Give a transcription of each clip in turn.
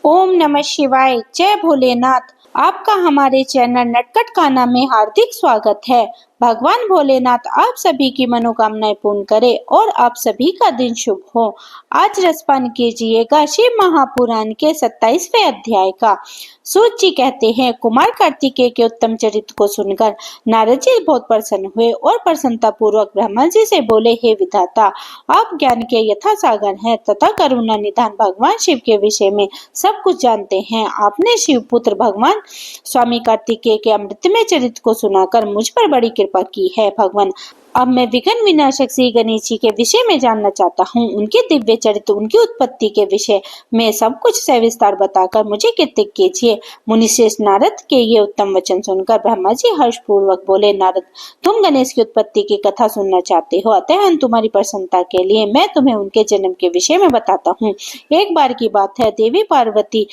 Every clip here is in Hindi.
ओम नमः शिवाय। जय भोलेनाथ। आपका हमारे चैनल नटखट खाना में हार्दिक स्वागत है। भगवान भोलेनाथ आप सभी की मनोकामनाएं पूर्ण करे और आप सभी का दिन शुभ हो। आज रसपान कीजिएगा शिव महापुराण के 27वें अध्याय का। सूत जी कहते हैं, कुमार कार्तिकेय के उत्तम चरित्र को सुनकर नारद जी बहुत प्रसन्न हुए और प्रसन्नता पूर्वक ब्रह्मा जी से बोले, हे विधाता, आप ज्ञान के यथा सागर हैं तथा करुणा निधान भगवान शिव के विषय में सब कुछ जानते हैं। आपने शिव पुत्र भगवान स्वामी कार्तिकेय के अमृतमय चरित्र को सुनाकर मुझ पर बड़ी कृपा की है। भगवान, अब मैं विघ्न विनाशक श्री गणेश जी के विषय में जानना चाहता हूँ। उनके दिव्य चरित्र, उनकी उत्पत्ति के विषय में सब कुछ सविस्तार बताकर मुझे कृत्य कीजिए। मुनिश्रेष्ठ नारद के ये उत्तम वचन सुनकर ब्रह्मा जी हर्षपूर्वक बोले, नारद, तुम गणेश की उत्पत्ति की कथा सुनना चाहते हो, अतः हम तुम्हारी प्रसन्नता के लिए मैं तुम्हें उनके जन्म के विषय में बताता हूँ। एक बार की बात है, देवी पार्वती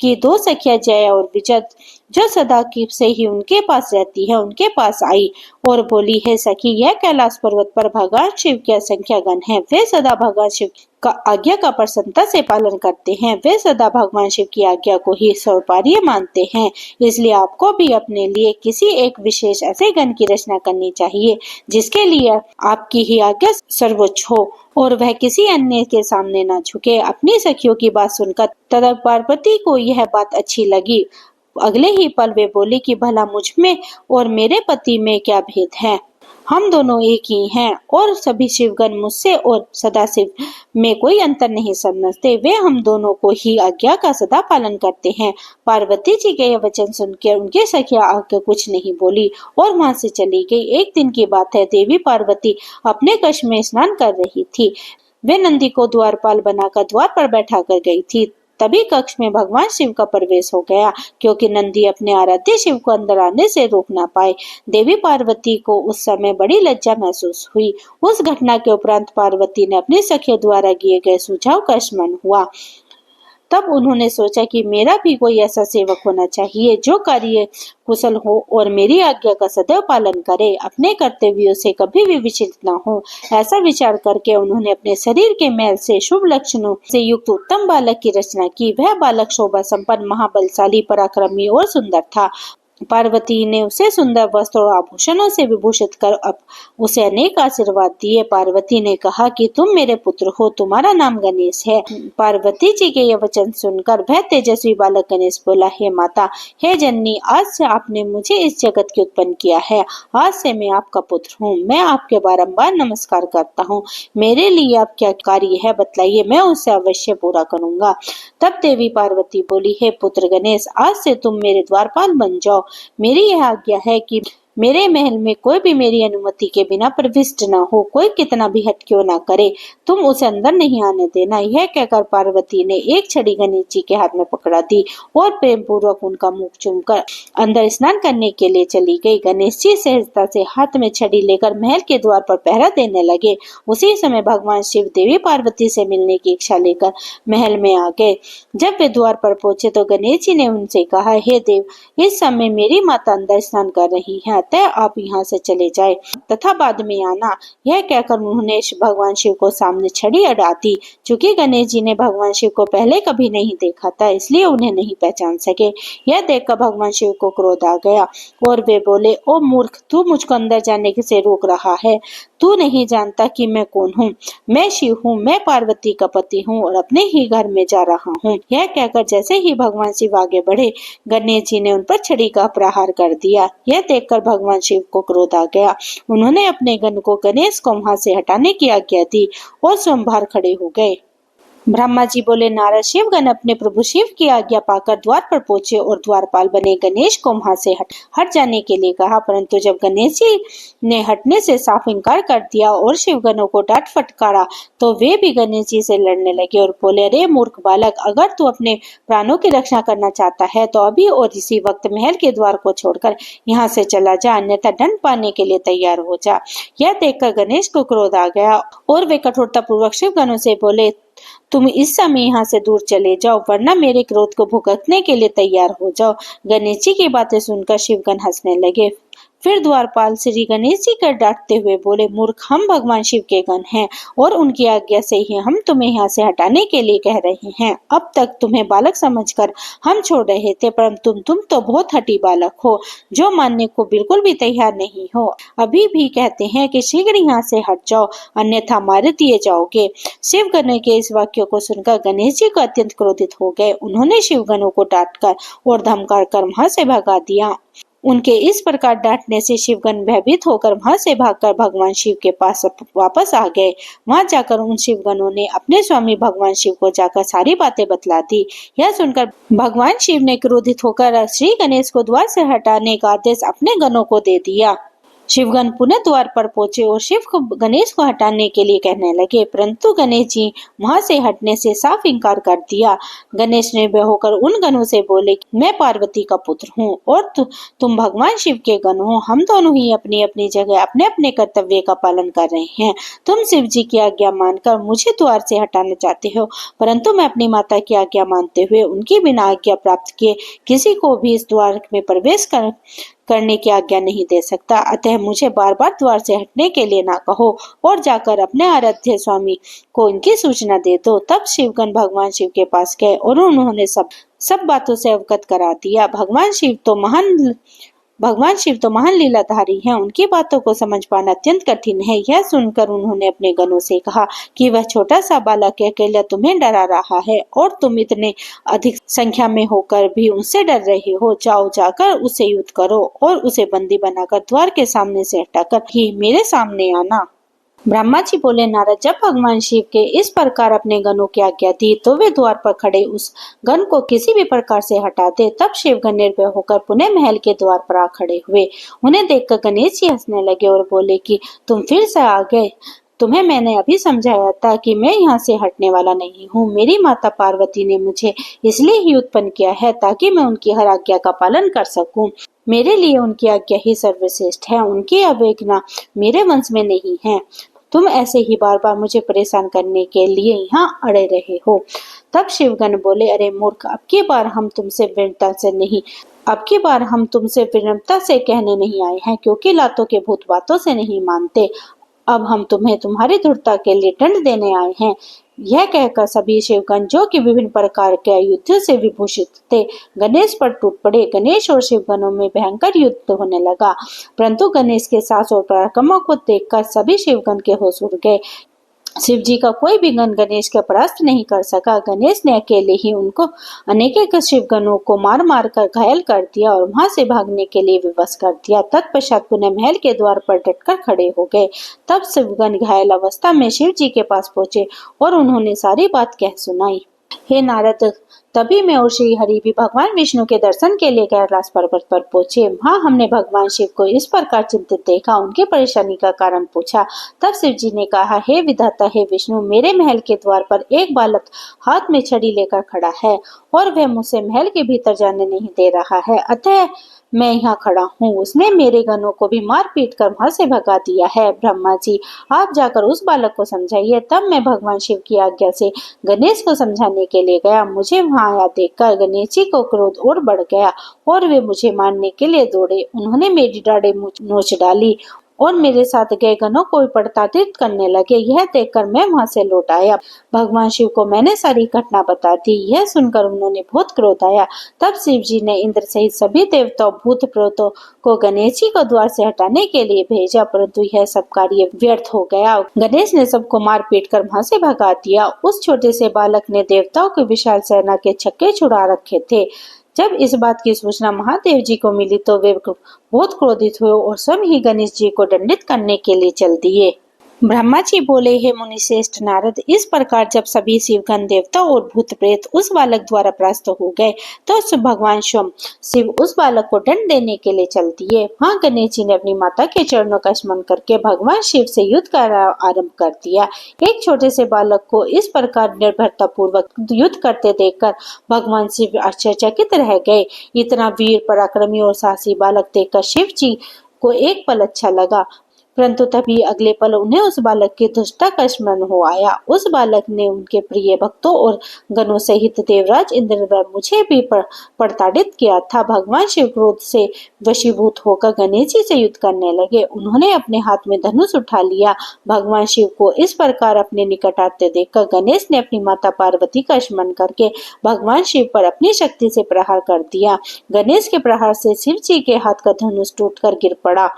की दो सखियां जया और विजय, जो सदा की से ही उनके पास रहती है, उनके पास आई और बोली, है सखी, यह कैलाश पर्वत पर भगवान शिव के असंख्य गण हैं। वे सदा भगवान शिव का आज्ञा का प्रसन्नता से पालन करते हैं। वे सदा भगवान शिव की आज्ञा को ही सर्वोपरि मानते हैं। इसलिए आपको भी अपने लिए किसी एक विशेष ऐसे गण की रचना करनी चाहिए जिसके लिए आपकी ही आज्ञा सर्वोच्च हो और वह किसी अन्य के सामने न झुके। अपनी सखियों की बात सुनकर तथा पार्वती को यह बात अच्छी लगी। अगले ही पल वे बोली कि भला मुझ में और मेरे पति में क्या भेद है, हम दोनों एक ही हैं और सभी शिवगण मुझसे और सदाशिव में कोई अंतर नहीं समझते। वे हम दोनों को ही आज्ञा का सदा पालन करते हैं। पार्वती जी के यह वचन सुनकर उनके सखियां आगे कुछ नहीं बोली और वहां से चली गई। एक दिन की बात है, देवी पार्वती अपने कक्ष में स्नान कर रही थी। वे नंदी को द्वारपाल बनाकर द्वार पर बैठा कर गई थी। तभी कक्ष में भगवान शिव का प्रवेश हो गया, क्योंकि नंदी अपने आराध्य शिव को अंदर आने से रोक ना पाए। देवी पार्वती को उस समय बड़ी लज्जा महसूस हुई। उस घटना के उपरांत पार्वती ने अपने सखियों द्वारा दिए गए सुझाव का स्मरण हुआ। तब उन्होंने सोचा कि मेरा भी कोई ऐसा सेवक होना चाहिए जो कार्य कुशल हो और मेरी आज्ञा का सदैव पालन करे, अपने कर्तव्यों से कभी भी विचलित न हो। ऐसा विचार करके उन्होंने अपने शरीर के मैल से शुभ लक्षणों से युक्त उत्तम बालक की रचना की। वह बालक शोभा संपन्न, महाबलशाली, पराक्रमी और सुंदर था। पार्वती ने उसे सुंदर वस्त्र और आभूषणों से विभूषित कर अब उसे अनेक आशीर्वाद दिए। पार्वती ने कहा कि तुम मेरे पुत्र हो, तुम्हारा नाम गणेश है। पार्वती जी के ये वचन सुनकर वह तेजस्वी बालक गणेश बोला, हे माता, हे जननी, आज से आपने मुझे इस जगत की उत्पन्न किया है। आज से मैं आपका पुत्र हूँ। मैं आपके बारंबार नमस्कार करता हूँ। मेरे लिए आप क्या कार्य है बतलाइए, मैं उसे अवश्य पूरा करूंगा। तब देवी पार्वती बोली, हे पुत्र गणेश, आज से तुम मेरे द्वारपाल बन जाओ। मेरी यह आज्ञा है कि मेरे महल में कोई भी मेरी अनुमति के बिना प्रविष्ट न हो। कोई कितना भी हट क्यों न करे, तुम उसे अंदर नहीं आने देना। यह कहकर पार्वती ने एक छड़ी गणेश जी के हाथ में पकड़ा दी और प्रेम पूर्वक उनका मुख चूमकर अंदर स्नान करने के लिए चली गई। गणेश जी सहजता से हाथ में छड़ी लेकर महल के द्वार पर पहरा देने लगे। उसी समय भगवान शिव देवी पार्वती से मिलने की इच्छा लेकर महल में आ गए। जब वे द्वार पर पहुंचे तो गणेश जी ने उनसे कहा, हे देव, इस समय मेरी माता अंदर स्नान कर रही है, अतः आप यहाँ से चले जाए तथा बाद में आना। यह कहकर उन्होंने भगवान शिव को सामने छड़ी अड़ा दी। चूंकि गणेश जी ने भगवान शिव को पहले कभी नहीं देखा था, इसलिए उन्हें नहीं पहचान सके। यह देखकर भगवान शिव को क्रोध आ गया और वे बोले, ओ मूर्ख, तू मुझको अंदर जाने से रोक रहा है। तू नहीं जानता कि मैं कौन हूँ। मैं शिव हूँ, मैं पार्वती का पति हूँ और अपने ही घर में जा रहा हूँ। यह कहकर जैसे ही भगवान शिव आगे बढ़े, गणेश जी ने उन पर छड़ी का प्रहार कर दिया। यह देखकर भगवान शिव को क्रोध आ गया। उन्होंने अपने गण को गणेश को वहां से हटाने की आज्ञा दी और स्वयं बाहर खड़े हो गए। ब्रह्मा जी बोले, नारद, शिवगण अपने प्रभु शिव की आज्ञा पाकर द्वार पर पहुंचे और द्वारपाल बने गणेश को वहां से हट जाने के लिए कहा, परंतु जब गणेश जी ने हटने से साफ इनकार कर दिया और शिवगणों को डांट फटकारा तो वे भी गणेश जी से लड़ने लगे और बोले, अरे मूर्ख बालक, अगर तू अपने प्राणों की रक्षा करना चाहता है तो अभी और इसी वक्त महल के द्वार को छोड़कर यहाँ से चला जा, अन्यथा दंड पाने के लिए तैयार हो जा। यह देखकर गणेश को क्रोध आ गया और वे कठोरता पूर्वक शिवगणों से बोले, तुम इस समय यहाँ से दूर चले जाओ, वरना मेरे क्रोध को भुगतने के लिए तैयार हो जाओ। गणेश जी की बातें सुनकर शिवगण हंसने लगे। फिर द्वारपाल श्री गणेश जी को डांटते हुए बोले, मूर्ख, हम भगवान शिव के गण हैं और उनकी आज्ञा से ही हम तुम्हें यहाँ से हटाने के लिए कह रहे हैं। अब तक तुम्हें बालक समझकर हम छोड़ रहे थे, परंतु तुम तो बहुत हठी बालक हो, जो मानने को बिल्कुल भी तैयार नहीं हो। अभी भी कहते हैं कि शीघ्र यहाँ से हट जाओ, अन्यथा मार दिए जाओगे। शिवगणों के इस वाक्य को सुनकर गणेश जी को अत्यंत क्रोधित हो गए। उन्होंने शिवगणों को डांटकर और धमका कर वहां से भगा दिया। उनके इस प्रकार डांटने से शिवगण भयभीत होकर वहां से भागकर भगवान शिव के पास वापस आ गए। वहां जाकर उन शिवगणों ने अपने स्वामी भगवान शिव को जाकर सारी बातें बतला दी। यह सुनकर भगवान शिव ने क्रोधित होकर श्री गणेश को द्वार से हटाने का आदेश अपने गणों को दे दिया। शिवगण पुनः द्वार पर पहुंचे और शिव को गणेश को हटाने के लिए कहने लगे, परंतु गणेश जी वहां से हटने से साफ इनकार कर दिया। गणेश ने भय होकर उन गणों से बोले, मैं पार्वती का पुत्र हूँ और तुम भगवान शिव के गण हो। हम दोनों ही अपनी अपनी जगह अपने अपने कर्तव्य का पालन कर रहे हैं। तुम शिव जी की आज्ञा मानकर मुझे द्वार से हटाना चाहते हो, परंतु मैं अपनी माता की आज्ञा मानते हुए उनकी बिना आज्ञा प्राप्त किए किसी को भी इस द्वार में प्रवेश करने की आज्ञा नहीं दे सकता। अतः मुझे बार बार द्वार से हटने के लिए ना कहो और जाकर अपने आराध्य स्वामी को इनकी सूचना दे दो। तब शिवगण भगवान शिव के पास गए और उन्होंने सब बातों से अवगत करा दिया। भगवान शिव तो महान लीलाधारी हैं, उनकी बातों को समझ पाना अत्यंत कठिन है। यह सुनकर उन्होंने अपने गणों से कहा कि वह छोटा सा बालक अकेला तुम्हें डरा रहा है और तुम इतने अधिक संख्या में होकर भी उससे डर रहे हो। जाओ, जाकर उसे युद्ध करो और उसे बंदी बनाकर द्वार के सामने से हटाकर ही मेरे सामने आना। ब्रह्मा जी बोले, नारद, जब भगवान शिव के इस प्रकार अपने गणों की आज्ञा दी तो वे द्वार पर खड़े उस गण को किसी भी प्रकार से हटा दे। तब शिवगण निर्भय होकर पुनः महल के द्वार पर आ खड़े हुए। उन्हें देखकर गणेश जी हंसने लगे और बोले कि तुम फिर से आ गए। तुम्हें मैंने अभी समझाया था कि मैं यहाँ से हटने वाला नहीं हूँ। मेरी माता पार्वती ने मुझे इसलिए ही उत्पन्न किया है ताकि मैं उनकी हर आज्ञा का पालन कर सकूं। मेरे लिए उनकी आज्ञा ही सर्वश्रेष्ठ है। उनकी अवहेलना मेरे वंश में नहीं है। तुम ऐसे ही बार बार मुझे परेशान करने के लिए यहाँ अड़े रहे हो। तब शिवगण बोले, अरे मूर्ख, अब की बार हम तुमसे विनम्रता से कहने नहीं आए हैं, क्योंकि लातों के भूत बातों से नहीं मानते। अब हम तुम्हें तुम्हारी धूर्तता के लिए दंड देने आए हैं। यह कहकर सभी शिवगण, जो कि विभिन्न प्रकार के युद्ध से विभूषित थे, गणेश पर टूट पड़े। गणेश और शिवगणों में भयंकर युद्ध होने लगा, परंतु गणेश के साहस और पराक्रम को देखकर सभी शिवगण के होश उड़ गए। शिव जी का कोई भी गण गणेश का परास्त नहीं कर सका। गणेश ने अकेले ही उनको अनेक शिवगणों को मार मार कर घायल कर दिया और वहां से भागने के लिए विवश कर दिया। तत्पश्चात पुनः महल के द्वार पर डटकर खड़े हो गए। तब शिवगण घायल अवस्था में शिव जी के पास पहुंचे और उन्होंने सारी बात कह सुनाई। हे नारद, तभी मैं और श्री हरि भी भगवान विष्णु के दर्शन के लिए कैलाश पर्वत पर पहुंचे। वहां हमने भगवान शिव को इस प्रकार चिंतित देखा, उनकी परेशानी का कारण पूछा। तब शिव जी ने कहा, हे विधाता, हे विष्णु, मेरे महल के द्वार पर एक बालक हाथ में छड़ी लेकर खड़ा है और वह मुझसे महल के भीतर जाने नहीं दे रहा है, अतः मैं यहाँ खड़ा हूँ। उसने मेरे गणों को भी मार पीट कर वहां से भगा दिया है। ब्रह्मा जी, आप जाकर उस बालक को समझाइए। तब मैं भगवान शिव की आज्ञा से गणेश को समझाने के लिए गया। मुझे वहां आया देखकर गणेश जी को क्रोध और बढ़ गया और वे मुझे मारने के लिए दौड़े। उन्होंने मेरी दाढ़ी नोच डाली और मेरे साथ गए गणों को प्रताड़ित करने लगे। यह देखकर मैं वहां से लौट आया। भगवान शिव को मैंने सारी घटना बता दी। यह सुनकर उन्होंने बहुत क्रोध आया। तब शिव जी ने इंद्र सहित सभी देवताओं, भूत प्रेतों को गणेश जी को द्वार से हटाने के लिए भेजा, परंतु यह सब कार्य व्यर्थ हो गया। गणेश ने सबको मार पीट कर वहां से भगा दिया। उस छोटे से बालक ने देवताओं की विशाल सेना के छक्के छुड़ा रखे थे। जब इस बात की सूचना महादेव जी को मिली तो वे बहुत क्रोधित हुए और स्वयं ही गणेश जी को दंडित करने के लिए चल दिए। ब्रह्मा जी बोले, हे मुनि श्रेष्ठ नारद, इस प्रकार जब सभी शिवगण, देवता और भूत प्रेत उस बालक द्वारा परास्त हो गए तो भगवान स्वयं शिव उस बालक को दंड देने के लिए चल दिए। वहाँ गणेश जी ने अपनी माता के चरणों का स्मरण करके भगवान शिव से युद्ध का आरंभ कर दिया। एक छोटे से बालक को इस प्रकार निर्भरता पूर्वक युद्ध करते देखकर भगवान शिव आश्चर्यचकित रह गए। इतना वीर, पराक्रमी और साहसी बालक देखकर शिव जी को एक पल अच्छा लगा। परंतु तभी अगले पल उन्हें उस बालक की दुष्टता का स्मरण हो आया। उस बालक ने उनके प्रिय भक्तों और गणों सहित देवराज इंद्र व मुझे भी प्रताड़ित किया था। भगवान शिव क्रोध से वशीभूत होकर गणेश जी से युद्ध करने लगे। उन्होंने अपने हाथ में धनुष उठा लिया। भगवान शिव को इस प्रकार अपने निकट आते देखकर गणेश ने अपनी माता पार्वती का स्मरण करके भगवान शिव पर अपनी शक्ति से प्रहार कर दिया। गणेश के प्रहार से शिव जी के हाथ का धनुष टूटकर गिर पड़ा।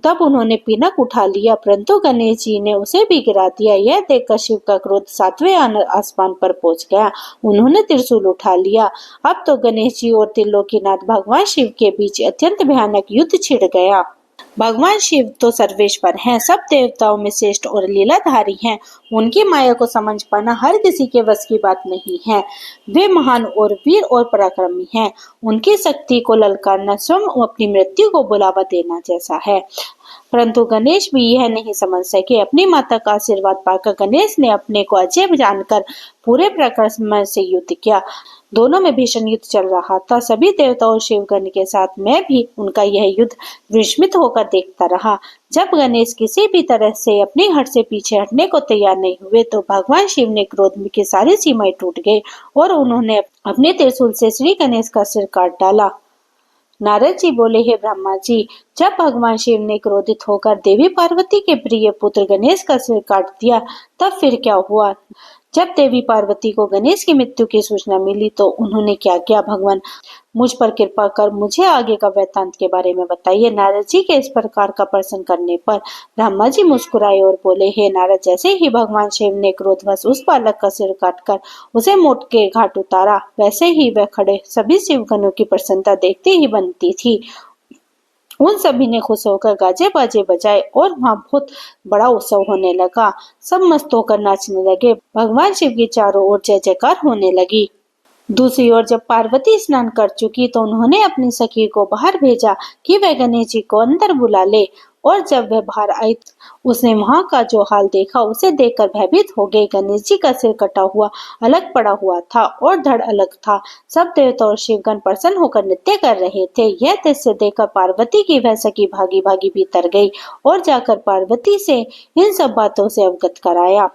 तब उन्होंने पिनक उठा लिया, परंतु गणेश जी ने उसे भी गिरा दिया। यह देखकर शिव का क्रोध 7वें आसमान पर पहुंच गया। उन्होंने त्रिशूल उठा लिया। अब तो गणेश जी और त्रिलोकीनाथ भगवान शिव के बीच अत्यंत भयानक युद्ध छिड़ गया। भगवान शिव तो सर्वेश्वर हैं, सब देवताओं में श्रेष्ठ और लीलाधारी हैं। उनकी माया को समझ पाना हर किसी के बस की बात नहीं है। वे महान और वीर और पराक्रमी हैं। उनकी शक्ति को ललकारना स्वयं अपनी मृत्यु को बुलावा देना जैसा है। परंतु गणेश भी यह नहीं समझ सके। अपनी माता का आशीर्वाद पाकर गणेश ने अपने को अजय जानकर पूरे प्रकाश से युद्ध किया। दोनों में भीषण युद्ध चल रहा था। सभी देवताओं और शिवगण के साथ मैं भी उनका यह युद्ध विस्मित होकर देखता रहा। जब गणेश किसी भी तरह से अपनी हट से पीछे हटने को तैयार नहीं हुए तो भगवान शिव ने क्रोध की सारी सीमाएं टूट गई और उन्होंने अपने त्रिशूल से श्री गणेश का सिर काट डाला। नारद जी बोले, हे ब्रह्मा जी, जब भगवान शिव ने क्रोधित होकर देवी पार्वती के प्रिय पुत्र गणेश का सिर काट दिया, तब फिर क्या हुआ? जब देवी पार्वती को गणेश की मृत्यु की सूचना मिली तो उन्होंने क्या किया? भगवान मुझ पर कृपा कर मुझे आगे का वृत्तांत के बारे में बताइए। नारद जी के इस प्रकार का प्रश्न करने पर ब्रह्मा जी मुस्कुराए और बोले, हे नारद, जैसे ही भगवान शिव ने क्रोधवश उस बालक का सिर काटकर उसे मौत के घाट उतारा, वैसे ही वह खड़े सभी शिवगणों की प्रसन्नता देखते ही बनती थी। उन सभी ने खुश होकर गाजे बाजे बजाए और वहाँ बहुत बड़ा उत्सव होने लगा। सब मस्त होकर नाचने लगे। भगवान शिव की चारों ओर जय जयकार होने लगी। दूसरी ओर जब पार्वती स्नान कर चुकी तो उन्होंने अपनी सखी को बाहर भेजा कि वह गणेश जी को अंदर बुला ले। और जब वह बाहर आई उसने वहां का जो हाल देखा उसे देखकर भयभीत हो गई। गणेश जी का सिर कटा हुआ अलग पड़ा हुआ था और धड़ अलग था। सब देवता और शिवगण प्रसन्न होकर नृत्य कर रहे थे। यह दृश्य देखकर पार्वती की वह सखी भागी भागी भीतर गई और जाकर पार्वती से इन सब बातों से अवगत कराया।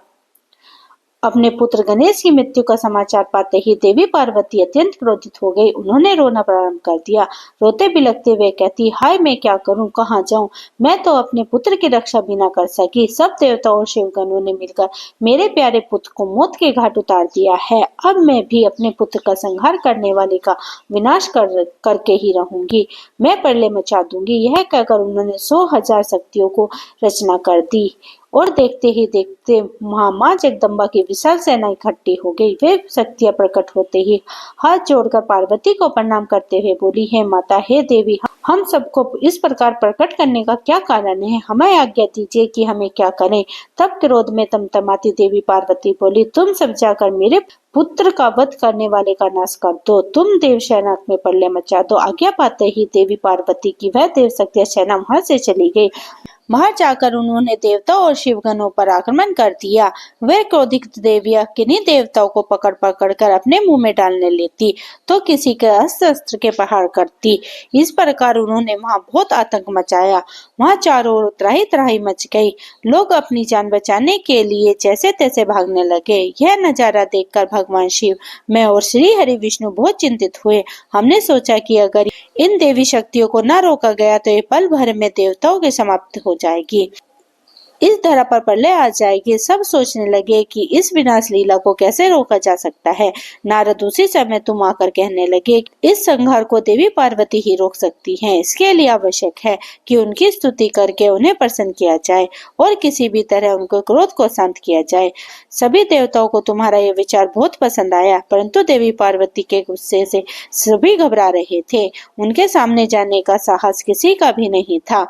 अपने पुत्र गणेश की मृत्यु का समाचार पाते ही देवी पार्वती अत्यंत क्रोधित हो गई। उन्होंने रोना प्रारंभ कर दिया। रोते बिलखते हुए कहती, हाय मैं क्या करूं, कहां जाऊं? मैं तो अपने पुत्र की रक्षा भी न कर सकी। सब देवताओं और शिवगणों ने मिलकर मेरे प्यारे पुत्र को मौत के घाट उतार दिया है। अब मैं भी अपने पुत्र का संहार करने वाले का विनाश करके ही रहूंगी। मैं प्रलय मचा दूंगी। यह कहकर उन्होंने 100,000 शक्तियों को रचना कर दी और देखते ही देखते वहां माँ जगदम्बा की विशाल सेना इकट्ठी हो गई। वे शक्तियां प्रकट होते ही हाथ जोड़कर पार्वती को प्रणाम करते हुए बोली, हे माता, हे देवी, हम सबको इस प्रकार प्रकट करने का क्या कारण है? हमें आज्ञा दीजिए कि हमें क्या करें। तब क्रोध में तमतमाती देवी पार्वती बोली, तुम सब जाकर मेरे पुत्र का वध करने वाले का नाश कर दो। तुम देव सेना में प्रलय मचा दो। आज्ञा पाते ही देवी पार्वती की वह देव शक्तियां सेना वहां से चली गई। बाहर जाकर उन्होंने देवताओं और शिवगणों पर आक्रमण कर दिया। वे क्रोधित देवियां किन्हीं देवताओं को पकड़ पकड़ कर अपने मुंह में डालने लेती तो किसी के अस्त्र के प्रहार करती। इस प्रकार उन्होंने वहां बहुत आतंक मचाया। वहां चारों ओर त्राही त्राही मच गई। लोग अपनी जान बचाने के लिए जैसे तैसे भागने लगे। यह नजारा देखकर भगवान शिव, मैं और श्री हरि विष्णु बहुत चिंतित हुए। हमने सोचा कि अगर इन देवी शक्तियों को न रोका गया तो ये पल भर में देवताओं की समाप्ति हो जाएगी, इस धरा पर प्रलय आ जाएगी। सब सोचने लगे कि इस विनाश लीला को कैसे रोका जा सकता है। नारद उसी समय तुम आकर कहने लगे, इस संहार को देवी पार्वती ही रोक सकती हैं। इसके लिए आवश्यक है कि उनकी स्तुति करके उन्हें प्रसन्न किया जाए और किसी भी तरह उनके क्रोध को शांत किया जाए। सभी देवताओं को तुम्हारा ये विचार बहुत पसंद आया, परंतु देवी पार्वती के गुस्से से सभी घबरा रहे थे। उनके सामने जाने का साहस किसी का भी नहीं था।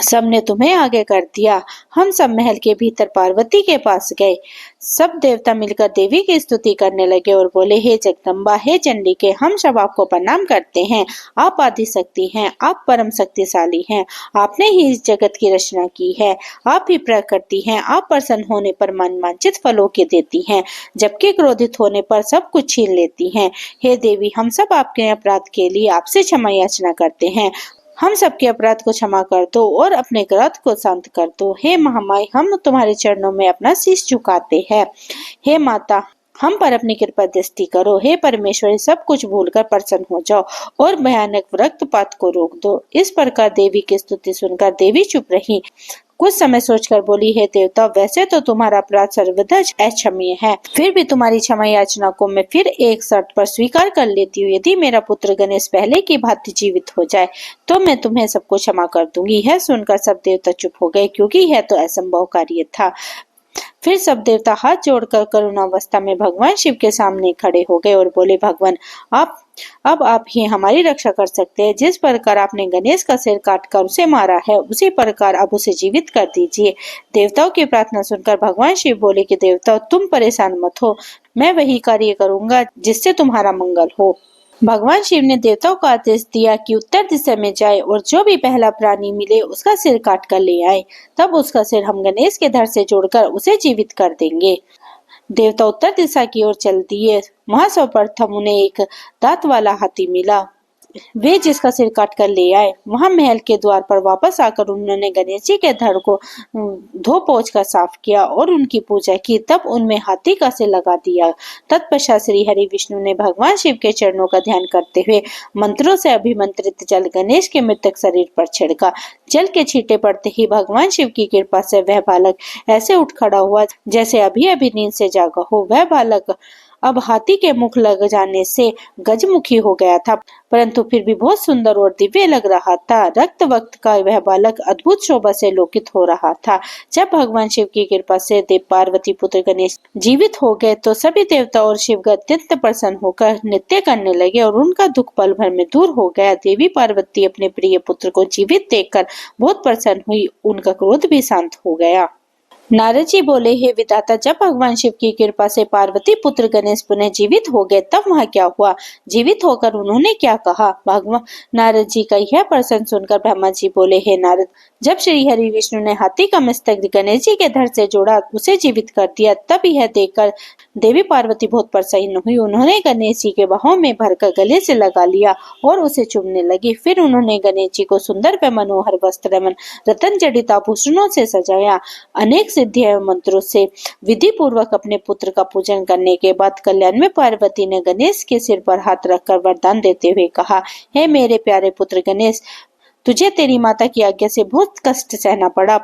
सबने तुम्हें आगे कर दिया। हम सब महल के भीतर पार्वती के पास गए। सब देवता मिलकर देवी की स्तुति करने लगे और बोले, हे जगदम्बा, हे चंडिके, हम सब आपको प्रणाम करते हैं। आप आदि शक्ति हैं, आप परम शक्तिशाली हैं। आपने ही इस जगत की रचना की है। आप ही प्रकृति हैं। आप प्रसन्न होने पर मनवांछित फलों के देती हैं, जबकि क्रोधित होने पर सब कुछ छीन लेती हैं। हे देवी, हम सब आपके अपराध के लिए आपसे क्षमा याचना करते हैं। हम सबके अपराध को क्षमा कर दो और अपने क्रोध को शांत कर दो। हे महामाई, हम तुम्हारे चरणों में अपना शीश झुकाते हैं। हे माता, हम पर अपनी कृपा दृष्टि करो। हे परमेश्वरी, सब कुछ भूलकर प्रसन्न हो जाओ और भयानक रक्तपात को रोक दो। इस प्रकार देवी की स्तुति सुनकर देवी चुप रही। कुछ समय सोचकर बोली, हे देवता, वैसे तो तुम्हारा अपराध सर्वदा अक्षम्य है, फिर भी तुम्हारी क्षमा याचना को मैं फिर एक शर्त पर स्वीकार कर लेती हूँ। यदि मेरा पुत्र गणेश पहले की भांति जीवित हो जाए तो मैं तुम्हें सबको क्षमा कर दूंगी। यह सुनकर सब देवता चुप हो गए, क्योंकि यह तो असंभव कार्य था। फिर सब देवता हाथ जोड़कर करुणावस्था में भगवान शिव के सामने खड़े हो गए और बोले, भगवान, आप ही हमारी रक्षा कर सकते हैं। जिस प्रकार आपने गणेश का सिर काटकर उसे मारा है, उसी प्रकार अब उसे जीवित कर दीजिए। देवताओं की प्रार्थना सुनकर भगवान शिव बोले कि देवताओं, तुम परेशान मत हो, मैं वही कार्य करूंगा जिससे तुम्हारा मंगल हो। भगवान शिव ने देवताओं को आदेश दिया कि उत्तर दिशा में जाए और जो भी पहला प्राणी मिले उसका सिर काट कर ले आए। तब उसका सिर हम गणेश के धड़ से जोड़कर उसे जीवित कर देंगे। देवता उत्तर दिशा की ओर चल दिए। वहां सर्वप्रथम उन्हें एक दांत वाला हाथी मिला। वे जिसका सिर काट कर ले आए। वहां महल के द्वार पर वापस आकर उन्होंने गणेश जी के धड़ को धो पोंछ कर साफ किया और उनकी पूजा की। तब उनमें हाथी का सिर लगा दिया। तत्पश्चात श्री हरि विष्णु ने भगवान शिव के चरणों का ध्यान करते हुए मंत्रों से अभिमंत्रित जल गणेश के मृतक शरीर पर छिड़का। जल के छींटे पड़ते ही भगवान शिव की कृपा से वह बालक ऐसे उठ खड़ा हुआ जैसे अभी अभी नींद से जागा हो। वह बालक अब हाथी के मुख लग जाने से गजमुखी हो गया था, परंतु फिर भी बहुत सुंदर और दिव्य लग रहा था। रक्त वक्त का वह बालक अद्भुत शोभा से लोकित हो रहा था। जब भगवान शिव की कृपा से देव पार्वती पुत्र गणेश जीवित हो गए तो सभी देवता और शिव अत्यंत प्रसन्न होकर नृत्य करने लगे और उनका दुख पल भर में दूर हो गया। देवी पार्वती अपने प्रिय पुत्र को जीवित देखकर बहुत प्रसन्न हुई। उनका क्रोध भी शांत हो गया। नारद जी बोले, हे विधाता, जब भगवान शिव की कृपा से पार्वती पुत्र गणेश पुनः जीवित हो गए तब वहाँ क्या हुआ? जीवित होकर उन्होंने क्या कहा? भगवान नारद जी का यह प्रश्न सुनकर ब्रह्मा जी बोले, हे नारद, जब श्री हरि विष्णु ने हाथी का मस्तक गणेश जी के धड़ से जोड़ा, उसे जीवित कर दिया, तब यह देखकर देवी पार्वती बहुत प्रसन्न हुई। उन्होंने गणेश जी के बाहों में भरकर गले से लगा लिया और उसे चूमने लगी। फिर उन्होंने गणेश जी को सुंदर व मनोहर वस्त्र रतन जड़ित आभूषणों से सजाया। अनेक सिद्धि एवं मंत्रों से विधि पूर्वक अपने पुत्र का पूजन करने के बाद कल्याण में पार्वती ने गणेश के सिर पर हाथ रखकर वरदान देते हुए कहा, हे मेरे प्यारे पुत्र गणेश, तुझे तेरी माता की आज्ञा से बहुत कष्ट सहना पड़ा,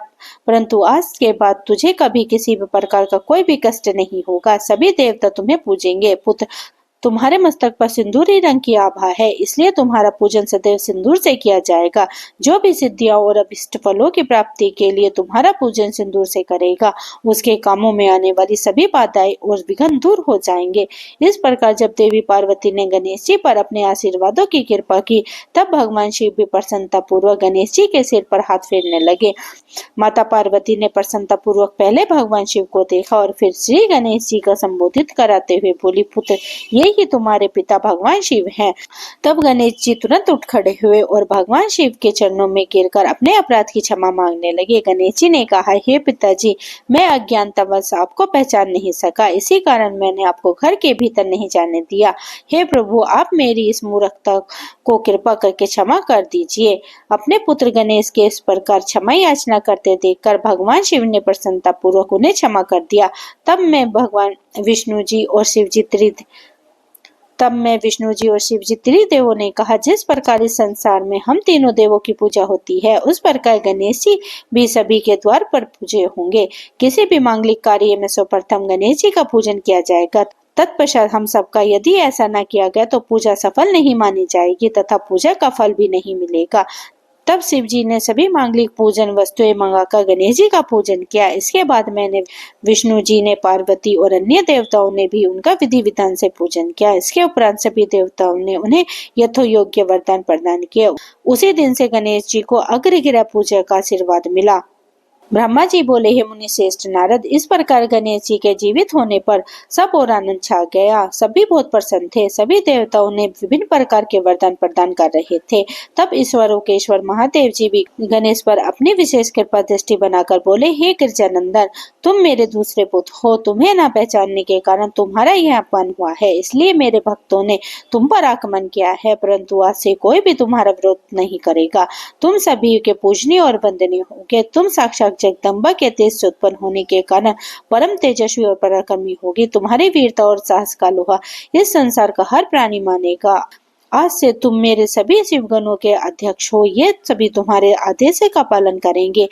परंतु आज के बाद तुझे कभी किसी भी प्रकार का कोई भी कष्ट नहीं होगा। सभी देवता तुम्हें पूजेंगे। पुत्र, तुम्हारे मस्तक पर सिंदूरी रंग की आभा है, इसलिए तुम्हारा पूजन सदैव सिंदूर से किया जाएगा। जो भी सिद्धियां और अभिष्ट फलों की प्राप्ति के लिए तुम्हारा पूजन सिंदूर से करेगा, उसके कामों में आने वाली सभी बाधाएं और विघ्न दूर हो जाएंगे। इस प्रकार जब देवी पार्वती ने गणेश जी पर अपने आशीर्वादों की कृपा की, तब भगवान शिव भी प्रसन्नता पूर्वक गणेश जी के सिर पर हाथ फेरने लगे। माता पार्वती ने प्रसन्नता पूर्वक पहले भगवान शिव को देखा और फिर श्री गणेश जी का संबोधित कराते हुए बोली, पुत्र, ये ही तुम्हारे पिता भगवान शिव हैं। तब गणेश जी तुरंत उठ खड़े हुए और भगवान शिव के चरणों में गिरकर अपने अपराध की क्षमा मांगने लगे। गणेश जी ने कहा, हे पिताजी, मैं अज्ञानतावश आपको पहचान नहीं सका, इसी कारण मैंने आपको घर के भीतर नहीं जाने दिया। हे प्रभु, आप मेरी इस मूर्खता को कृपा करके क्षमा कर दीजिए। अपने पुत्र गणेश के इस प्रकार क्षमा याचना करते देखकर भगवान शिव ने प्रसन्नता पूर्वक उन्हें क्षमा कर दिया। तब मैं विष्णु जी और शिव जी त्रिदेवों ने कहा, जिस प्रकार इस संसार में हम तीनों देवों की पूजा होती है, उस प्रकार गणेश जी भी सभी के द्वार पर पूजे होंगे। किसी भी मांगलिक कार्य में सर्वप्रथम गणेश जी का पूजन किया जाएगा। तत्पश्चात हम सबका यदि ऐसा न किया गया तो पूजा सफल नहीं मानी जाएगी तथा पूजा का फल भी नहीं मिलेगा। तब शिव जी ने सभी मांगलिक पूजन वस्तुएं मंगाकर गणेश जी का पूजन किया। इसके बाद विष्णु जी ने पार्वती और अन्य देवताओं ने भी उनका विधि विधान से पूजन किया। इसके उपरांत सभी देवताओं ने उन्हें यथोयोग्य वरदान प्रदान किए। उसी दिन से गणेश जी को अग्रगिरा पूजा का आशीर्वाद मिला। ब्रह्मा जी बोले, हे मुनि श्रेष्ठ नारद, इस प्रकार गणेश जी के जीवित होने पर सब और आनंद छा गया। सभी बहुत प्रसन्न थे। सभी देवताओं ने विभिन्न प्रकार के वरदान प्रदान कर रहे थे। तब ईश्वरों के ईश्वर महादेव जी भी गणेश पर अपनी विशेष कृपा दृष्टि बनाकर बोले, हे गिरजानंदन, तुम मेरे दूसरे पुत्र हो। तुम्हें न पहचानने के कारण तुम्हारा यह अपमान हुआ है, इसलिए मेरे भक्तों ने तुम पर आक्रमण किया है, परंतु आज से कोई भी तुम्हारा विरोध नहीं करेगा। तुम सभी के पूजनीय और वंदनीय होगे। तुम साक्षात जगदम्बा के तेज से उत्पन्न होने के कारण परम तेजस्वी और पराक्रमी होगी। तुम्हारी वीरता और साहस का लोहा इस संसार का हर प्राणी मानेगा। आज से तुम मेरे सभी शिवगणों के अध्यक्ष हो। ये सभी तुम्हारे आदेश का पालन करेंगे।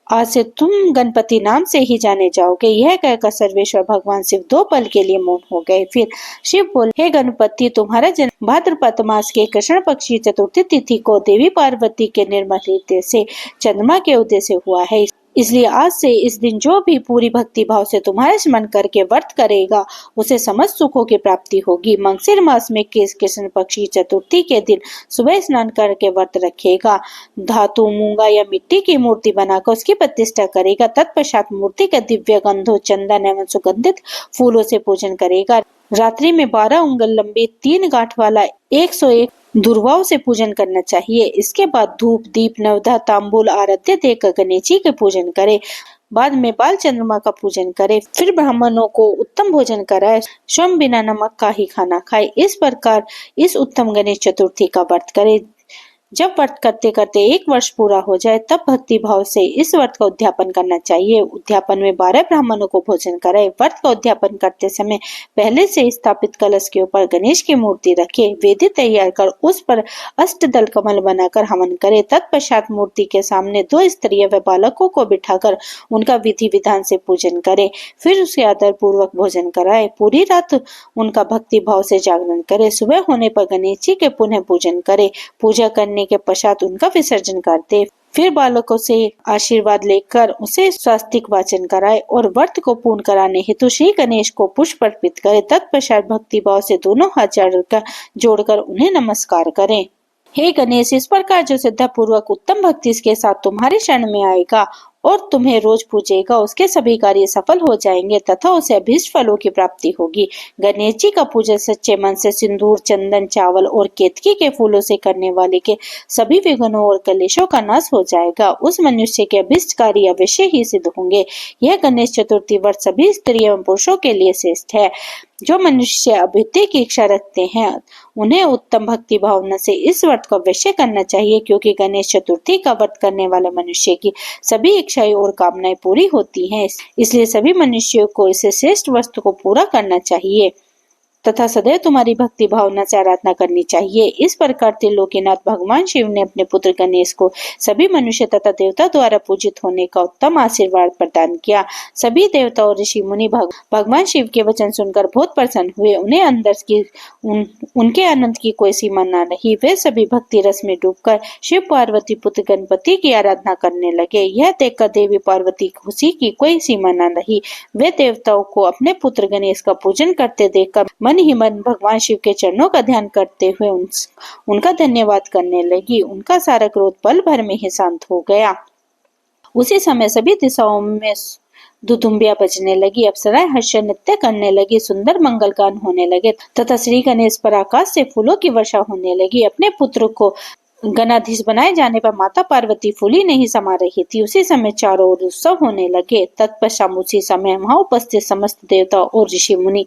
आज से तुम गणपति नाम से ही जाने जाओगे। यह कहकर सर्वेश्वर भगवान शिव 2 पल के लिए मौन हो गए। फिर शिव बोले, हे गणपति, तुम्हारा जन्म भाद्रपद मास के कृष्ण पक्षी चतुर्थी तिथि को देवी पार्वती के निर्मल हृदय से चंद्रमा के उदय से हुआ है। इसलिए आज से इस दिन जो भी पूरी भक्ति भाव से तुम्हारे स्मरण करके व्रत करेगा, उसे समस्त सुखों की प्राप्ति होगी। मंगसिर मास में कृष्ण पक्षी चतुर्थी के दिन सुबह स्नान करके व्रत रखेगा। धातु, मूंगा या मिट्टी की मूर्ति बनाकर उसकी प्रतिष्ठा करेगा। तत्पश्चात मूर्ति का दिव्य गंधो, चंदन एवं सुगंधित फूलों से पूजन करेगा। रात्रि में 12 उंगल लंबी 3 गांठ वाला 101 दुर्वाओं से पूजन करना चाहिए। इसके बाद धूप, दीप, नवधा, तांबूल आरत्य देकर गणेश जी के पूजन करे। बाद में बाल चंद्रमा का पूजन करे। फिर ब्राह्मणों को उत्तम भोजन कराए। स्वयं बिना नमक का ही खाना खाए। इस प्रकार इस उत्तम गणेश चतुर्थी का व्रत करे। जब व्रत करते करते 1 वर्ष पूरा हो जाए, तब भक्ति भाव से इस व्रत का उद्यापन करना चाहिए। उद्यापन में 12 ब्राह्मणों को भोजन कराए। व्रत का उद्यापन करते समय पहले से स्थापित कलश के ऊपर गणेश की मूर्ति रखे। वेदी तैयार कर उस पर अष्टदल कमल बनाकर हवन करे। तत्पश्चात मूर्ति के सामने 2 स्त्रियों व बालकों को बिठाकर उनका विधि विधान से पूजन करे। फिर उसे आदर पूर्वक भोजन कराए। पूरी रात उनका भक्ति भाव से जागरण करे। सुबह होने पर गणेश जी के पुनः पूजन करे। पूजा करने के पश्चात उनका विसर्जन करते। फिर बालकों से आशीर्वाद लेकर उसे स्वास्तिक वाचन कराए और व्रत को पूर्ण कराने हेतु श्री गणेश को पुष्प अर्पित करे। तत्पश्चात भक्ति भाव से दोनों हाथ जोड़कर उन्हें नमस्कार करें। हे गणेश, इस प्रकार जो श्रद्धा पूर्वक उत्तम भक्ति के साथ तुम्हारे शरण में आएगा और तुम्हें रोज पूजेगा, उसके सभी कार्य सफल हो जाएंगे तथा उसे अभीष्ट फलों की प्राप्ति होगी। गणेश जी का पूजन सच्चे मन से सिंदूर, चंदन, चावल और केतकी के फूलों से करने वाले के सभी विघ्नों और कलेशों का नाश हो जाएगा। उस मनुष्य के अभीष्ट कार्य अवश्य ही सिद्ध होंगे। यह गणेश चतुर्थी व्रत सभी स्त्री एवं पुरुषों के लिए श्रेष्ठ है। जो मनुष्य अभ्युदय की इच्छा रखते हैं, उन्हें उत्तम भक्ति भावना से इस व्रत को अवश्य करना चाहिए, क्योंकि गणेश चतुर्थी का व्रत करने वाले मनुष्य की सभी इच्छाएं और कामनाएं पूरी होती हैं। इसलिए सभी मनुष्यों को इसे श्रेष्ठ वस्तु को पूरा करना चाहिए तथा सदैव तुम्हारी भक्ति भावना से आराधना करनी चाहिए। इस प्रकार त्रिलोकीनाथ भगवान शिव ने अपने पुत्र गणेश को सभी मनुष्य तथा देवता द्वारा पूजित होने का उत्तम आशीर्वाद प्रदान किया। सभी देवता और ऋषि मुनि भगवान शिव के वचन सुनकर बहुत प्रसन्न हुए। उन्हें अंदर की उनके आनंद की कोई सीमा न रही। वे सभी भक्ति रस में डूबकर शिव पार्वती पुत्र गणपति की आराधना करने लगे। यह देखकर देवी पार्वती खुशी की कोई सीमा न रही। वे देवताओं को अपने पुत्र गणेश का पूजन करते देखकर मन ही मन भगवान शिव के चरणों का ध्यान करते हुए उनका धन्यवाद करने लगी। उनका सारा क्रोध पल भर में ही शांत हो गया। उसी समय सभी दिशाओं में दुदुम्बियां बजने लगी। अप्सराएं हर्ष नृत्य करने लगी। सुंदर मंगल गान होने लगे तथा श्री गणेश पर आकाश से फूलों की वर्षा होने लगी। अपने पुत्र को गणाधीश बनाए जाने पर माता पार्वती फूली नहीं समा रही थी। उसी समय चारों ओर उत्सव होने लगे। तत्पश्चात उसी समय वहां उपस्थित समस्त देवता और ऋषि मुनि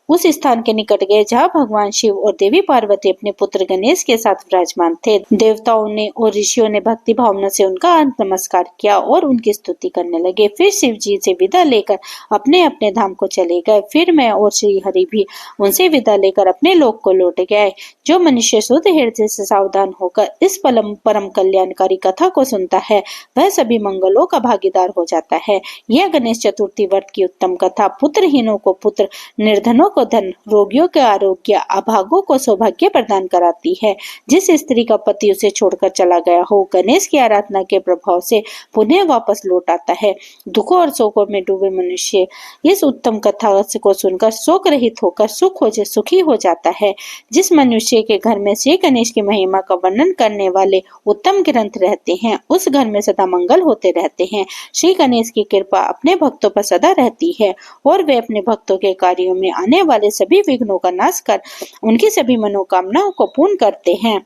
उस स्थान के निकट गए जहाँ भगवान शिव और देवी पार्वती अपने पुत्र गणेश के साथ विराजमान थे। देवताओं ने और ऋषियों ने भक्ति भावना से उनका नमस्कार किया और उनकी स्तुति करने लगे। फिर शिव जी से विदा लेकर अपने अपने धाम को चले गए। फिर मैं और श्री हरि भी उनसे विदा लेकर अपने लोक को लौट गए। जो मनुष्य शुद्ध हृदय से सावधान होकर इस परम कल्याणकारी कथा को सुनता है, वह सभी मंगलों का भागीदार हो जाता है। यह गणेश चतुर्थी व्रत की उत्तम कथा पुत्रहीनों को पुत्र, निर्धनों को को धन, रोगियों के आरोग्य, अभागों को सौभाग्य प्रदान कराती है। जिस स्त्री का पति उसे छोड़कर चला गया हो, गणेश की आराधना के प्रभाव से पुनः वापस लौट आता है। दुखों और शोकों में डूबे मनुष्य इस उत्तम कथा को सुनकर शोक रहित होकर सुखी हो जाता है। जिस मनुष्य के घर में श्री गणेश की महिमा का वर्णन करने वाले उत्तम ग्रंथ रहते हैं, उस घर में सदा मंगल होते रहते हैं। श्री गणेश की कृपा अपने भक्तों पर सदा रहती है और वे अपने भक्तों के कार्यों में आने वाले सभी विघ्नों का नाश कर उनकी सभी मनोकामनाओं को पूर्ण करते हैं।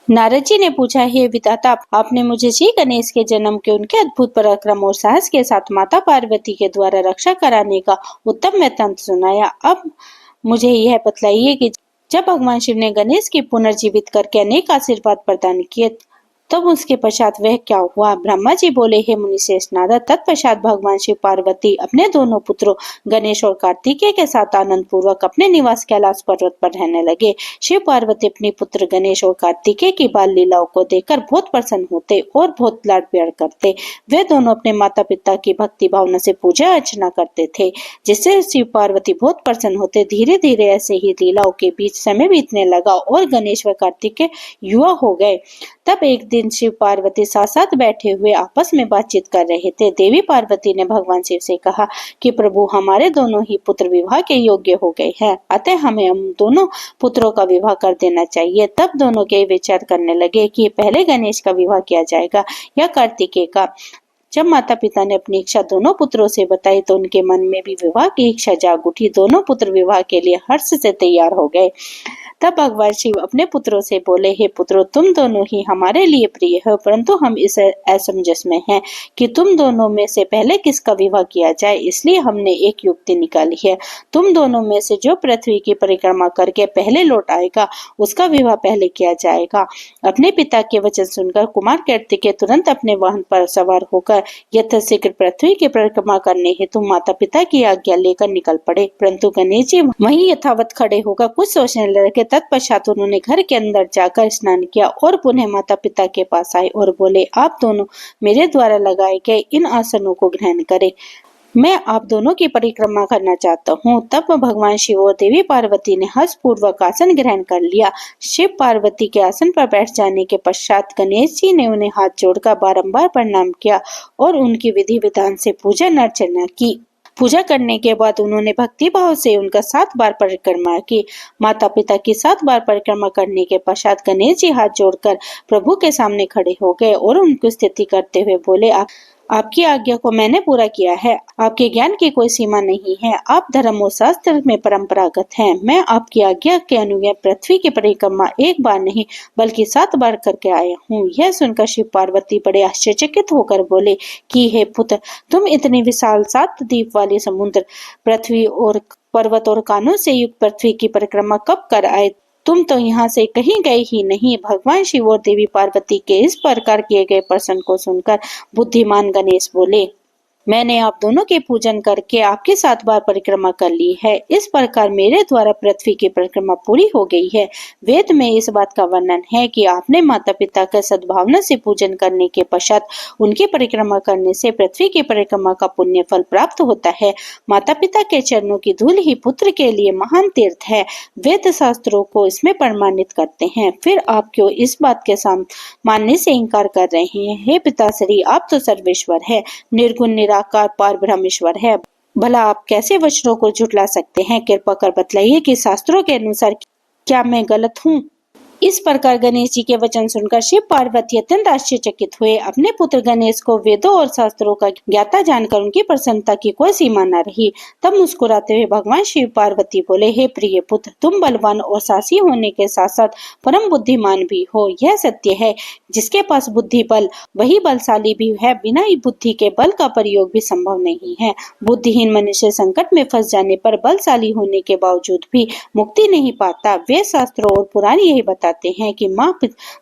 नारद जी ने पूछा, हे विधाता, आपने मुझे श्री गणेश के जन्म के उनके अद्भुत पराक्रम और साहस के साथ माता पार्वती के द्वारा रक्षा कराने का उत्तम वृत्तांत सुनाया। अब मुझे यह बतलाइए कि जब भगवान शिव ने गणेश की पुनर्जीवित करके अनेक आशीर्वाद प्रदान किए, तब उसके पश्चात वह क्या हुआ? ब्रह्मा जी बोले, हे मुनिश्रेष्ठ नारद, तत्पश्चात भगवान शिव पार्वती अपने दोनों पुत्रों गणेश और कार्तिकेय के साथ आनंद पूर्वक अपने निवास कैलाश पर्वत पर रहने लगे। शिव पार्वती अपने पुत्र गणेश और कार्तिकेय की बाल लीलाओं को देखकर बहुत प्रसन्न होते और बहुत लाड प्यार करते। वे दोनों अपने माता पिता की भक्ति भावना से पूजा अर्चना करते थे, जिससे शिव पार्वती बहुत प्रसन्न होते। धीरे धीरे ऐसे ही लीलाओं के बीच समय बीतने लगा और गणेश व कार्तिकेय युवा हो गए। तब एक दिन शिव पार्वती साथ साथ बैठे हुए आपस में बातचीत कर रहे थे। देवी पार्वती ने भगवान शिव से कहा कि प्रभु, हमारे दोनों ही पुत्र विवाह के योग्य हो गए हैं, अतः हमें हम दोनों पुत्रों का विवाह कर देना चाहिए। तब दोनों के विचार करने लगे कि पहले गणेश का विवाह किया जाएगा या कार्तिकेय का। जब माता पिता ने अपनी इच्छा दोनों पुत्रों से बताई तो उनके मन में भी विवाह की इच्छा जाग उठी। दोनों पुत्र विवाह के लिए हर्ष से तैयार हो गए। तब भगवान शिव अपने पुत्रों से बोले, हे पुत्रों, तुम दोनों ही हमारे लिए प्रिय हो, परंतु हम इस असमंजस में हैं कि तुम दोनों में से पहले किसका विवाह किया जाए। इसलिए हमने एक युक्ति निकाली है। तुम दोनों में से जो पृथ्वी की परिक्रमा करके पहले लौट आएगा, उसका विवाह पहले किया जाएगा। अपने पिता के वचन सुनकर कुमार कार्तिकेय तुरंत अपने वाहन पर सवार होकर यथाशीघ्र पृथ्वी की परिक्रमा करने हेतु माता पिता की आज्ञा लेकर निकल पड़े। परंतु गणेश जी वहीं यथावत खड़े होकर कुछ सोचने लगे। तत्पश्चात उन्होंने घर के अंदर जाकर स्नान किया और पुनः माता पिता के पास आए और बोले, आप दोनों मेरे द्वारा लगाए गए इन आसनों को ग्रहण करें, मैं आप दोनों की परिक्रमा करना चाहता हूँ। तब भगवान शिव और देवी पार्वती ने हर्ष पूर्वक आसन ग्रहण कर लिया। शिव पार्वती के आसन पर बैठ जाने के पश्चात गणेश जी ने उन्हें हाथ जोड़कर बारंबार प्रणाम किया और उनकी विधि विधान से पूजा अर्चना की। पूजा करने के बाद उन्होंने भक्ति भाव से उनका 7 बार परिक्रमा की। माता पिता की 7 बार परिक्रमा करने के पश्चात गणेश जी हाथ जोड़कर प्रभु के सामने खड़े हो गए और उनकी स्तुति करते हुए बोले, आपकी आज्ञा को मैंने पूरा किया है। आपके ज्ञान की कोई सीमा नहीं है। आप धर्म और शास्त्र में परंपरागत हैं। मैं आपकी आज्ञा के अनुसार पृथ्वी की परिक्रमा एक बार नहीं बल्कि 7 बार करके आया हूँ। यह सुनकर शिव पार्वती बड़े आश्चर्यचकित होकर बोले कि हे पुत्र, तुम इतनी विशाल 7 द्वीप वाली समुद्र, पृथ्वी और पर्वत और कानों से युक्त पृथ्वी की परिक्रमा कब कर आए? तुम तो यहाँ से कहीं गए ही नहीं। भगवान शिव और देवी पार्वती के इस प्रकार किए गए प्रश्न को सुनकर बुद्धिमान गणेश बोले, मैंने आप दोनों के पूजन करके आपके 7 बार परिक्रमा कर ली है। इस प्रकार मेरे द्वारा पृथ्वी की परिक्रमा पूरी हो गई है। वेद में इस बात का वर्णन है कि आपने माता पिता का सद्भावना से पूजन करने के पश्चात उनकी परिक्रमा करने से पृथ्वी की परिक्रमा का पुण्य फल प्राप्त होता है। माता पिता के चरणों की धूल ही पुत्र के लिए महान तीर्थ है। वेद शास्त्रों को इसमें प्रमाणित करते हैं। फिर आप क्यों इस बात के मानने से इनकार कर रहे हैं? हे पिताश्री, आप तो सर्वेश्वर है, निर्गुण निराकार पार ब्रह्मेश्वर है। भला आप कैसे वचनों को झुठला सकते हैं? कृपा कर बतलाइए कि शास्त्रों के अनुसार क्या मैं गलत हूँ? इस प्रकार गणेश जी के वचन सुनकर शिव पार्वती अत्यंत आश्चर्यचकित हुए। अपने पुत्र गणेश को वेदों और शास्त्रों का ज्ञाता जानकर उनकी प्रसन्नता की कोई सीमा न रही। तब मुस्कुराते हुए भगवान शिव पार्वती बोले, हे प्रिय पुत्र, तुम बलवान और साहसी होने के साथ साथ परम बुद्धिमान भी हो। यह सत्य है, जिसके पास बुद्धि बल वही बलशाली भी है। बिना बुद्धि के बल का प्रयोग भी संभव नहीं है। बुद्धिहीन मनुष्य संकट में फंस जाने पर बलशाली होने के बावजूद भी मुक्ति नहीं पाता। वे शास्त्रों और पुराण यही बताते बताते हैं कि माँ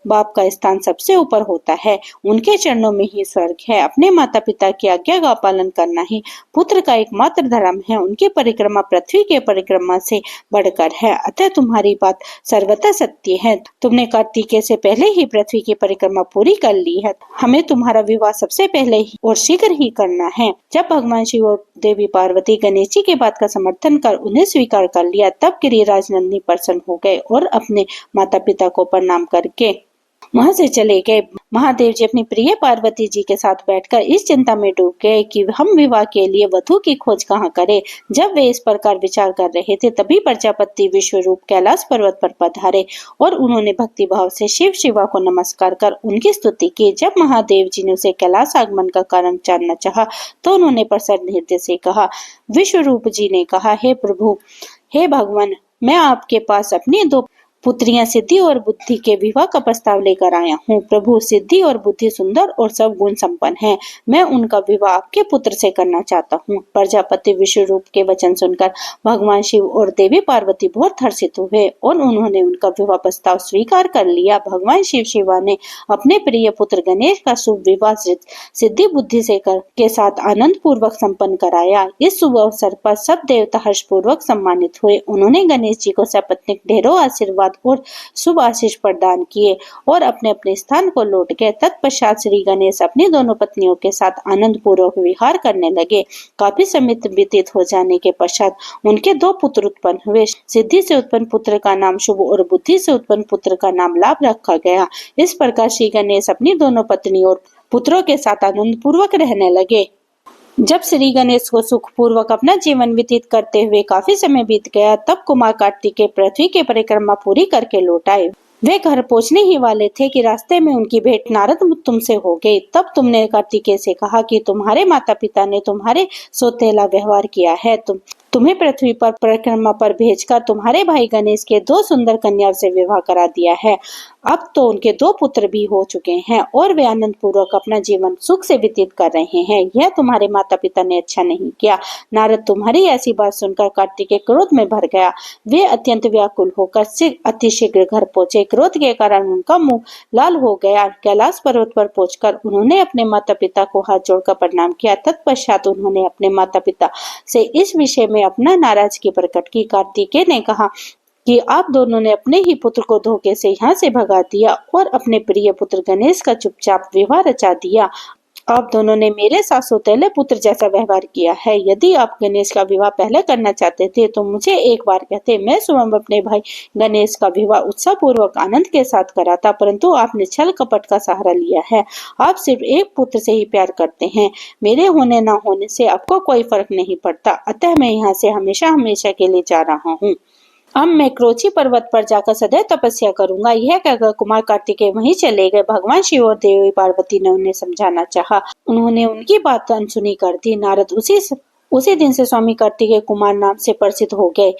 बाप का स्थान सबसे ऊपर होता है, उनके चरणों में ही स्वर्ग है। अपने माता पिता की आज्ञा का पालन करना ही पुत्र का एकमात्र धर्म है। उनकी परिक्रमा पृथ्वी के परिक्रमा से बढ़कर है, अतः तुम्हारी बात सर्वथा सत्य है। तुमने कार्तिकेय से पहले ही पृथ्वी की परिक्रमा पूरी कर ली है। हमें तुम्हारा विवाह सबसे पहले ही और शीघ्र ही करना है। जब भगवान शिव और देवी पार्वती गणेश जी की बात का समर्थन कर उन्हें स्वीकार कर लिया, तब गिरिराज नंदी प्रसन्न हो गए और अपने माता पिता को प्रणाम करके वहां से चले गए। महादेव जी अपनी प्रिय पार्वती जी के साथ बैठकर इस चिंता में डूब गए कि हम विवाह के लिए वधू की खोज कहाँ करें। जब वे इस प्रकार विचार कर रहे थे, तभी प्रजापति विश्वरूप कैलाश पर्वत पर पधारे और उन्होंने भक्ति भाव से शिव शिवा को नमस्कार कर उनकी स्तुति की। जब महादेव जी ने उसे कैलाश आगमन का कारण जानना चाहा, तो उन्होंने प्रसन्न हृदय से कहा। विश्वरूप जी ने कहा, हे प्रभु, हे भगवान, मैं आपके पास अपनी दो पुत्रियां सिद्धि और बुद्धि के विवाह का प्रस्ताव लेकर आया हूँ। प्रभु, सिद्धि और बुद्धि सुंदर और सब गुण संपन्न है। मैं उनका विवाह आपके पुत्र से करना चाहता हूँ। प्रजापति विश्वरूप के वचन सुनकर भगवान शिव और देवी पार्वती बहुत हर्षित हुए और उन्होंने उनका विवाह प्रस्ताव स्वीकार कर लिया। भगवान शिव शिवा ने अपने प्रिय पुत्र गणेश का शुभ विवाह सिद्धि बुद्धि से के साथ आनंद पूर्वक संपन्न कराया। इस शुभ अवसर पर सब देवता हर्ष पूर्वक सम्मानित हुए। उन्होंने गणेश जी को सपत्नीक ढेरों आशीर्वाद और शुभ आशीष प्रदान किए और अपने अपने स्थान को लौट गए। तत्पश्चात श्री गणेश अपनी दोनों पत्नियों के साथ आनंद पूर्वक विहार करने लगे। काफी समय व्यतीत हो जाने के पश्चात उनके दो पुत्र उत्पन्न हुए। सिद्धि से उत्पन्न पुत्र का नाम शुभ और बुद्धि से उत्पन्न पुत्र का नाम लाभ रखा गया। इस प्रकार श्री गणेश अपनी दोनों पत्नी और पुत्रों के साथ आनंद पूर्वक रहने लगे। जब श्री गणेश को सुख पूर्वक अपना जीवन व्यतीत करते हुए काफी समय बीत गया, तब कुमार कार्तिकेय पृथ्वी की परिक्रमा पूरी करके लौट आए। वे घर पहुंचने ही वाले थे कि रास्ते में उनकी भेंट नारद तुमसे हो गई। तब तुमने कार्तिकेय से कहा कि तुम्हारे माता पिता ने तुम्हारे सौतेला व्यवहार किया है। तुम्हें पृथ्वी पर परिक्रमा पर भेजकर तुम्हारे भाई गणेश के दो सुंदर कन्याओं से विवाह करा दिया है। अब तो उनके दो पुत्र भी हो चुके हैं और वे आनंद पूर्वक अपना जीवन सुख से व्यतीत कर रहे हैं। यह तुम्हारे माता पिता ने अच्छा नहीं किया। नारद, तुम्हारी ऐसी बात सुनकर कार्तिकेय क्रोध में भर गया। वे अत्यंत व्याकुल होकर अतिशीघ्र घर पहुंचे। क्रोध के कारण उनका मुंह लाल हो गया। कैलाश पर्वत पर पहुंचकर उन्होंने अपने माता पिता को हाथ जोड़कर प्रणाम किया। तत्पश्चात उन्होंने अपने माता पिता से इस विषय में अपना नाराजगी प्रकट की। कार्तिकेय ने कहा कि आप दोनों ने अपने ही पुत्र को धोखे से यहाँ से भगा दिया और अपने प्रिय पुत्र गणेश का चुपचाप विवाह रचा दिया। आप दोनों ने मेरे साथ सौतेले पुत्र जैसा व्यवहार किया है। यदि आप गणेश का विवाह पहले करना चाहते थे तो मुझे एक बार कहते, मैं स्वयं अपने भाई गणेश का विवाह उत्साह पूर्वक आनंद के साथ कराता, परंतु आपने छल कपट का सहारा लिया है। आप सिर्फ एक पुत्र से ही प्यार करते हैं। मेरे होने न होने से आपको कोई फर्क नहीं पड़ता, अतः मैं यहाँ से हमेशा हमेशा के लिए जा रहा हूँ। अब मैं क्रोची पर्वत पर जाकर सदैव तपस्या करूंगा। यह कहकर कुमार कार्तिकेय वहीं चले गए। भगवान शिव और देवी पार्वती ने उन्हें समझाना चाहा, उन्होंने उनकी बात अनसुनी कर दी। नारद उसी दिन से स्वामी कार्तिकेय कुमार नाम से प्रसिद्ध हो गए।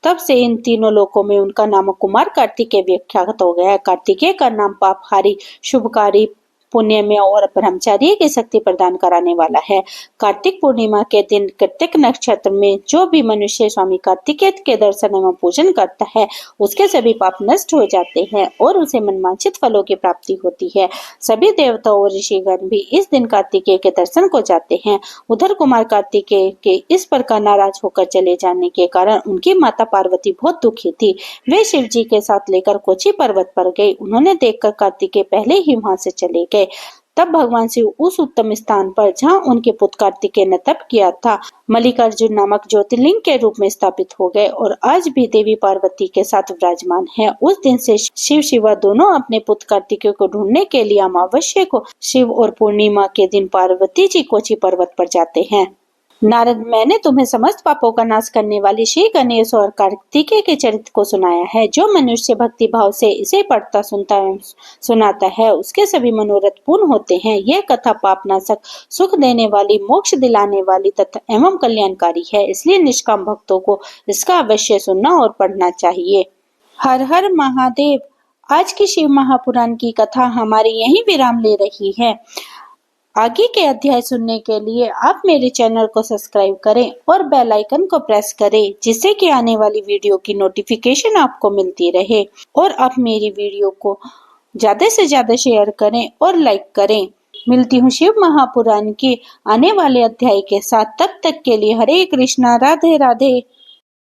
तब से इन तीनों लोकों में उनका नाम कुमार कार्तिकेय विख्यात हो गया। कार्तिकेय का नाम पापहारी, शुभकारी, पुण्य में और ब्रह्मचार्य की शक्ति प्रदान कराने वाला है। कार्तिक पूर्णिमा के दिन कृतिक नक्षत्र में जो भी मनुष्य स्वामी कार्तिकेय के दर्शन एवं पूजन करता है, उसके सभी पाप नष्ट हो जाते हैं और उसे मनवांछित फलों की प्राप्ति होती है। सभी देवता और ऋषिगण भी इस दिन कार्तिकेय के दर्शन को जाते हैं। उधर कुमार कार्तिकेय के इस प्रकार नाराज होकर चले जाने के कारण उनकी माता पार्वती बहुत दुखी थी। वे शिव जी के साथ लेकर कोची पर्वत पर गई। उन्होंने देखकर कार्तिकेय पहले ही वहां से चले गए। तब भगवान शिव उस उत्तम स्थान पर जहाँ उनके पुत्र कार्तिकेय ने तप किया था, मल्लिकार्जुन नामक ज्योतिर्लिंग के रूप में स्थापित हो गए और आज भी देवी पार्वती के साथ विराजमान है। उस दिन से शिव शिवा दोनों अपने पुत्र कार्तिकेय को ढूंढने के लिए अमावस्या को शिव और पूर्णिमा के दिन पार्वती जी कोची पर्वत पर जाते हैं। नारद, मैंने तुम्हें समस्त पापों का नाश करने वाली श्री गणेश और कार्तिकेय के चरित्र को सुनाया है। जो मनुष्य भक्ति भाव से इसे पढ़ता सुनाता है, उसके सभी मनोरथ पूर्ण होते हैं। यह कथा पापनाशक, सुख देने वाली, मोक्ष दिलाने वाली तथा एवं कल्याणकारी है, इसलिए निष्काम भक्तों को इसका अवश्य सुनना और पढ़ना चाहिए। हर हर महादेव। आज की शिव महापुराण की कथा हमारी यहीं विराम ले रही है। आगे के अध्याय सुनने के लिए आप मेरे चैनल को सब्सक्राइब करें और बेल आइकन को प्रेस करें, जिससे कि आने वाली वीडियो की नोटिफिकेशन आपको मिलती रहे। और आप मेरी वीडियो को ज्यादा से ज्यादा शेयर करें और लाइक करें। मिलती हूँ शिव महापुराण के आने वाले अध्याय के साथ। तब तक के लिए हरे कृष्णा, राधे राधे।